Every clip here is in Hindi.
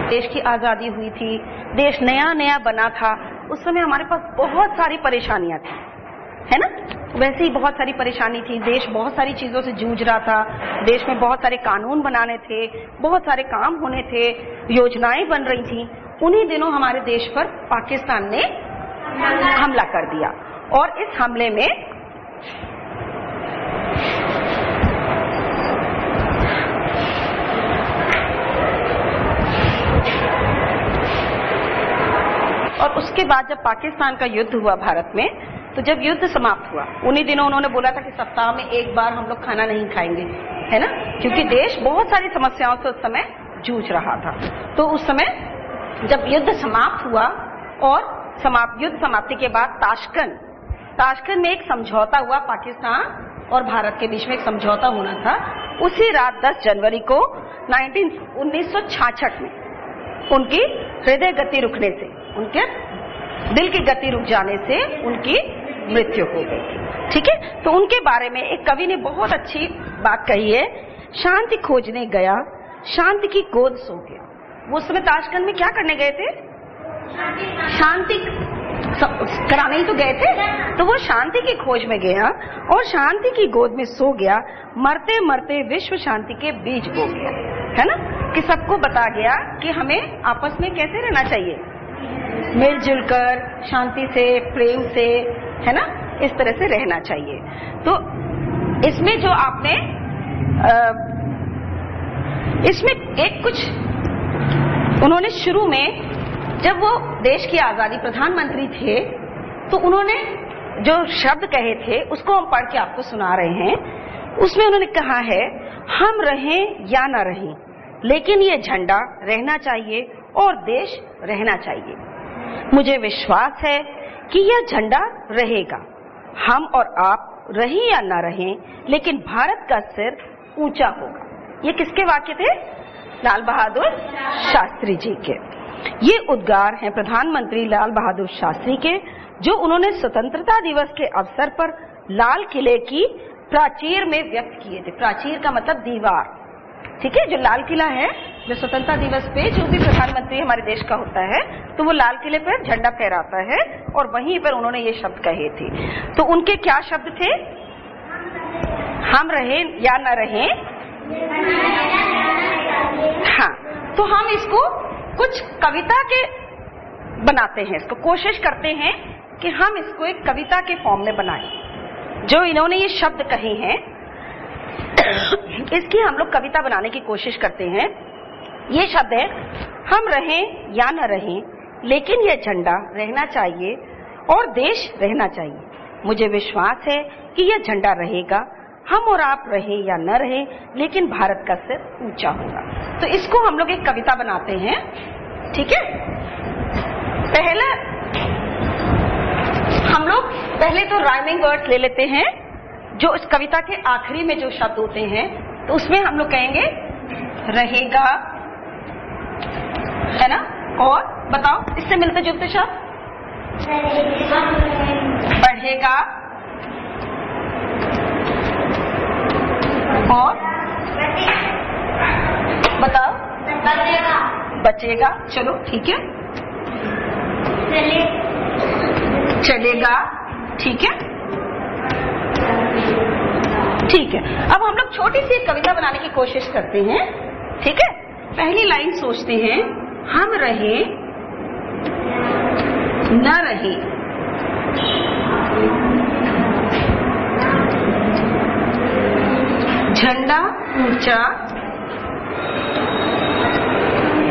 देश की आजादी हुई थी, देश नया नया बना था, उस समय हमारे पास बहुत सारी परेशानियां थी, है ना। वैसे ही बहुत सारी परेशानी थी, देश बहुत सारी चीजों से जूझ रहा था, देश में बहुत सारे कानून बनाने थे, बहुत सारे काम होने थे, योजनाएं बन रही थी। उन्हीं दिनों हमारे देश पर पाकिस्तान ने हमला कर दिया और इस हमले में और उसके बाद जब पाकिस्तान का युद्ध हुआ भारत में, तो जब युद्ध समाप्त हुआ उन्हीं दिनों उन्होंने बोला था कि सप्ताह में एक बार हम लोग खाना नहीं खाएंगे, है ना, क्योंकि देश बहुत सारी समस्याओं से उस समय जूझ रहा था। तो उस समय जब युद्ध समाप्त हुआ और युद्ध समाप्ति के बाद ताशकंद में एक समझौता हुआ, पाकिस्तान और भारत के बीच में एक समझौता होना था। उसी रात 10 जनवरी को 1966 में उनकी हृदय गति रुकने से, उनके दिल की गति रुक जाने से उनकी मृत्यु हो गई थी। ठीक है, तो उनके बारे में एक कवि ने बहुत अच्छी बात कही है, शांति खोजने गया, शांति की गोद सो गया। वो उस समय ताशकंद में क्या करने गए थे? शांति कराने ही तो गए थे। तो वो शांति की खोज में गया और शांति की गोद में सो गया, मरते मरते विश्व शांति के बीज बो गया, है ना, कि सबको बता गया कि हमें आपस में कैसे रहना चाहिए, मिलजुल कर, शांति से, प्रेम से, है ना, इस तरह से रहना चाहिए। तो इसमें जो आपने इसमें एक कुछ उन्होंने शुरू में, जब वो देश की आजादी प्रधानमंत्री थे, तो उन्होंने जो शब्द कहे थे उसको हम पढ़ के आपको सुना रहे हैं। उसमें उन्होंने कहा है, हम रहें या न रहें, लेकिन ये झंडा रहना चाहिए और देश रहना चाहिए। मुझे विश्वास है कि यह झंडा रहेगा, हम और आप रहें या न रहें, लेकिन भारत का सिर ऊंचा होगा। ये किसके वाक्य थे? लाल बहादुर शास्त्री जी के। ये उद्गार हैं प्रधानमंत्री लाल बहादुर शास्त्री के, जो उन्होंने स्वतंत्रता दिवस के अवसर पर लाल किले की प्राचीर में व्यक्त किए थे। प्राचीर का मतलब दीवार, ठीक है, जो लाल किला है, जो स्वतंत्रता दिवस पे जो भी प्रधानमंत्री हमारे देश का होता है, तो वो लाल किले पर झंडा फहराता है और वहीं पर उन्होंने ये शब्द कहे थे। तो उनके क्या शब्द थे? हम रहें या न रहें। हाँ, तो हम इसको कुछ कविता के बनाते हैं, इसको कोशिश करते हैं कि हम इसको एक कविता के फॉर्म में बनाएं। जो इन्होंने ये शब्द कहे हैं इसकी हम लोग कविता बनाने की कोशिश करते हैं। ये शब्द है, हम रहें या न रहें, लेकिन यह झंडा रहना चाहिए और देश रहना चाहिए। मुझे विश्वास है कि यह झंडा रहेगा, हम और आप रहें या न रहें, लेकिन भारत का सिर ऊंचा होगा। तो इसको हम लोग एक कविता बनाते हैं, ठीक है। पहले हम लोग तो राइमिंग वर्ड्स ले लेते हैं, जो इस कविता के आखिरी में जो शब्द होते हैं, तो उसमें हम लोग कहेंगे रहेगा, है ना। और बताओ इससे मिलते जुलते शब्द? बढ़ेगा और बताओ? बचेगा। चलो ठीक है, चलेगा, ठीक है, ठीक है। अब हम लोग छोटी सी कविता बनाने की कोशिश करते हैं, ठीक है। पहली लाइन सोचते हैं, हम रहे न रहे, झंडा ऊंचा,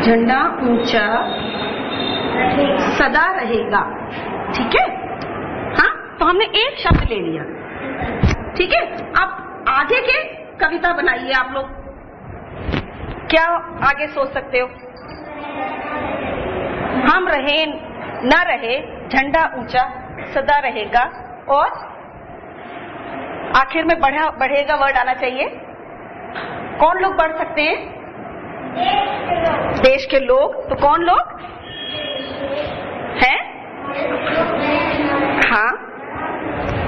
झंडा ऊंचा सदा रहेगा, ठीक है। हाँ, तो हमने एक शब्द ले लिया, ठीक है। अब आगे के कविता बनाइए आप लोग। क्या आगे सोच सकते हो? हम रहे न रहे, झंडा ऊंचा सदा रहेगा, और आखिर में बढ़ेगा वर्ड आना चाहिए। कौन लोग बढ़ सकते हैं? देश के लोग। तो कौन लोग हैं? हाँ,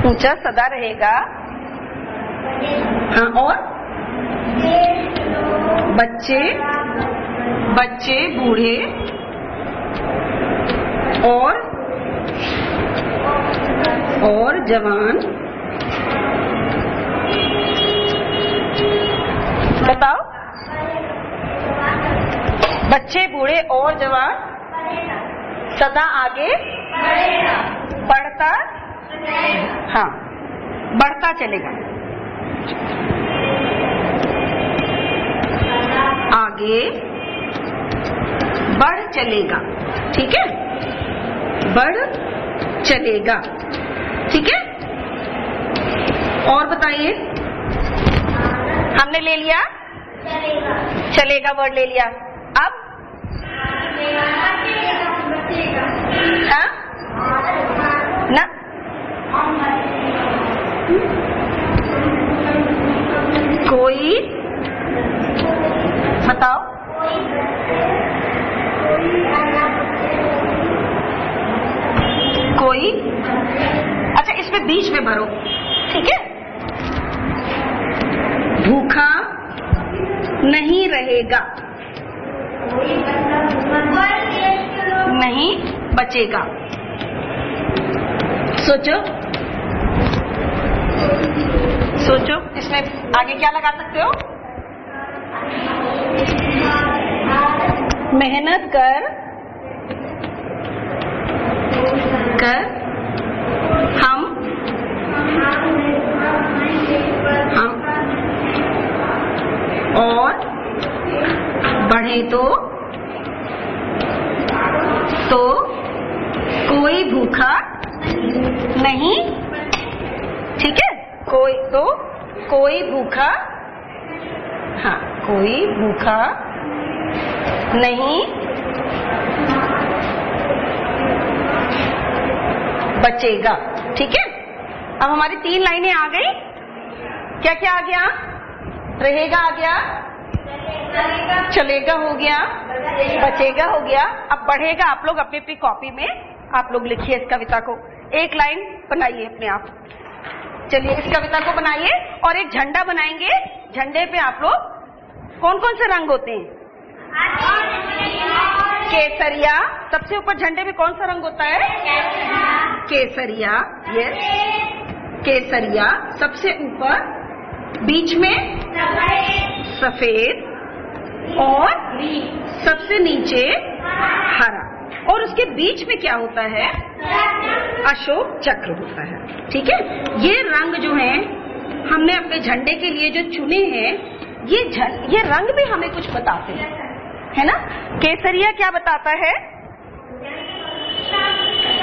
ऊंचा सदा रहेगा। हाँ, और बच्चे बच्चे बूढ़े और जवान, बताओ, बच्चे बूढ़े और जवान सदा आगे बढ़ता, हाँ, बढ़ता चलेगा, आगे बढ़ चलेगा, ठीक है, बढ़ चलेगा, ठीक है। और बताइए, हमने ले लिया चलेगा वर्ड ले लिया, अब हाँ ना, कोई, बताओ, कोई, अच्छा इसमें बीच में भरो, ठीक है। भूखा नहीं रहेगा, नहीं बचेगा, सोचो सोचो, इसमें आगे क्या लगा सकते हो? मेहनत कर हम और बढ़े तो कोई भूखा नहीं, ठीक है, कोई भूखा, हाँ, कोई भूखा नहीं बचेगा, ठीक है। अब हमारी 3 लाइनें आ गई। क्या क्या आ गया? रहेगा आ गया, चलेगा हो गया, बचेगा हो गया। अब बढ़ेगा, आप लोग अपनी अपनी कॉपी में आप लोग लिखिए इस कविता को, एक लाइन बनाइए अपने आप। चलिए इस कविता को बनाइए और एक झंडा बनाएंगे। झंडे पे आप लोग कौन कौन से रंग होते हैं? केसरिया, सबसे ऊपर झंडे में कौन सा रंग होता है? केसरिया, यस, केसरिया सबसे ऊपर, बीच में सफेद और सबसे नीचे हरा, और उसके बीच में क्या होता है? अशोक चक्र होता है, ठीक है। ये रंग जो है हमने अपने झंडे के लिए जो चुने हैं, ये रंग भी हमें कुछ बताते हैं, है ना। केसरिया क्या बताता है?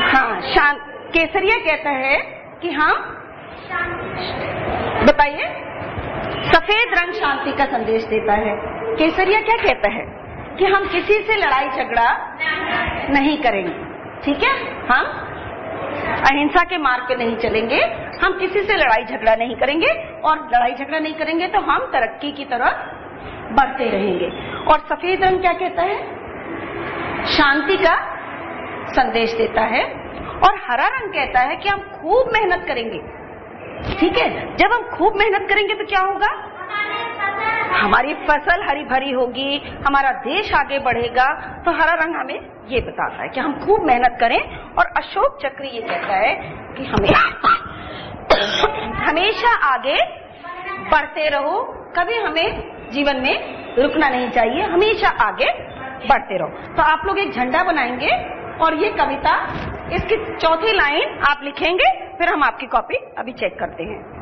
हाँ, शांत। केसरिया कहता है कि हम, बताइए, सफेद रंग शांति का संदेश देता है। केसरिया क्या कहता है? कि हम किसी से लड़ाई झगड़ा नहीं करेंगे, ठीक है, हम अहिंसा के मार्ग पे नहीं चलेंगे, हम किसी से लड़ाई झगड़ा नहीं करेंगे, और लड़ाई झगड़ा नहीं करेंगे तो हम तरक्की की तरफ बढ़ते रहेंगे। और सफेद रंग क्या कहता है? शांति का संदेश देता है। और हरा रंग कहता है कि हम खूब मेहनत करेंगे, ठीक है। जब हम खूब मेहनत करेंगे तो क्या होगा? हमारी फसल हरी भरी होगी, हमारा देश आगे बढ़ेगा। तो हरा रंग हमें ये बताता है कि हम खूब मेहनत करें। और अशोक चक्र ये कहता है कि हमें हमेशा आगे बढ़ते रहो, कभी हमें जीवन में रुकना नहीं चाहिए, हमेशा आगे बढ़ते रहो। तो आप लोग एक झंडा बनाएंगे और ये कविता, इसकी चौथी लाइन आप लिखेंगे, फिर हम आपकी कॉपी अभी चेक करते हैं।